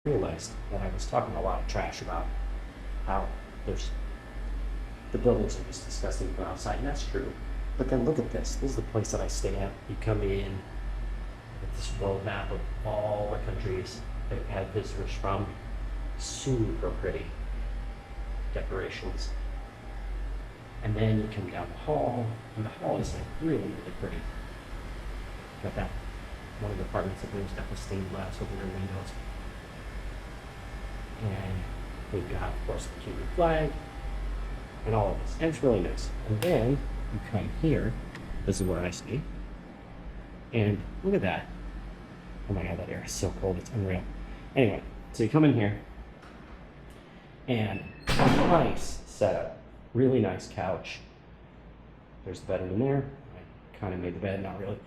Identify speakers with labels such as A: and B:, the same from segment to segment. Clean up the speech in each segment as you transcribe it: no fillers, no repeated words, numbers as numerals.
A: realized that I was talking a lot of trash about how there's the buildings are just disgusting from outside, and that's true. But then look at this. This is the place that I stay at. You come in with this world map of all the countries that we've had visitors from. Super pretty decorations. And then you come down the hall, and the hall is like really, really pretty. Got that one of the apartments that there's got the stained glass over their windows. And we've got, of course, the Cuban flag and all of this. And it's really nice. And then you come here. This is where I stay. And look at that. Oh my God, that air is so cold. It's unreal. Anyway, so you come in here and nice setup. Really nice couch. There's the bedroom in there. I kind of made the bed, not really.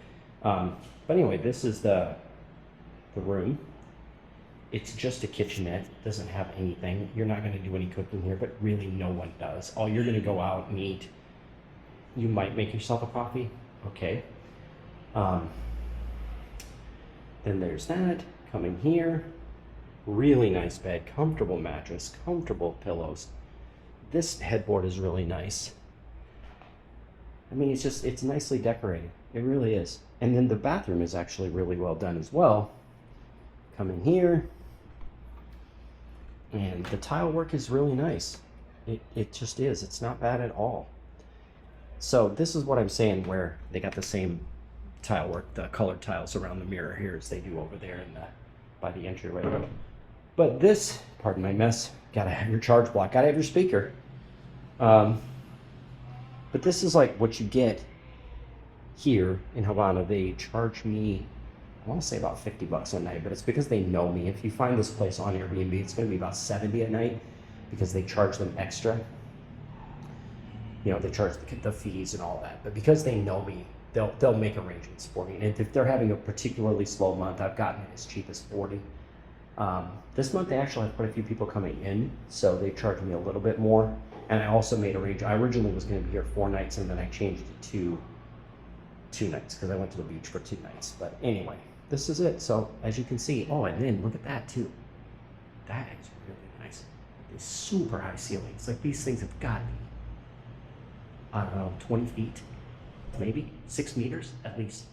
A: But anyway, this is the room. It's just a kitchenette. It doesn't have anything. You're not going to do any cooking here, but really no one does. All you're going to go out and eat. You might make yourself a coffee. Okay. Then there's that. Come in here. Really nice bed. Comfortable mattress. Comfortable pillows. This headboard is really nice. I mean, it's nicely decorated. It really is. And then the bathroom is actually really well done as well. Come in here. And the tile work is really nice. It just is. It's not bad at all. So this is what I'm saying, where they got the same tile work, the colored tiles around the mirror here as they do over there by the entryway. But this, pardon my mess, gotta have your charge block, gotta have your speaker. But this is like what you get here in Havana. They charge me, I want to say about $50 a night, but it's because they know me. If you find this place on Airbnb, it's going to be about $70 a night because they charge them extra. You know, they charge the fees and all that. But because they know me, they'll make arrangements for me. And if they're having a particularly slow month, I've gotten it as cheap as $40. This month they actually have quite a few people coming in, so they charged me a little bit more. And I also made arrangements. I originally was going to be here 4 nights, and then I changed it to 2 nights because I went to the beach for 2 nights. But anyway, this is it. So as you can see, oh, and then look at that too. That is really nice. These super high ceilings. Like these things have got to be, I don't know, 20 feet, maybe 6 meters at least.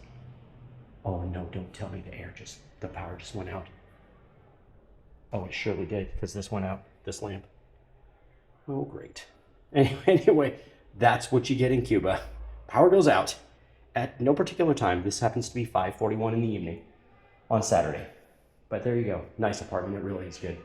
A: Oh no, don't tell me the power just went out. Oh, it surely did, because this went out, this lamp. Oh, great. Anyway, that's what you get in Cuba. Power goes out at no particular time. This happens to be 5:41 in the evening on Saturday. But there you go. Nice apartment. It really is good.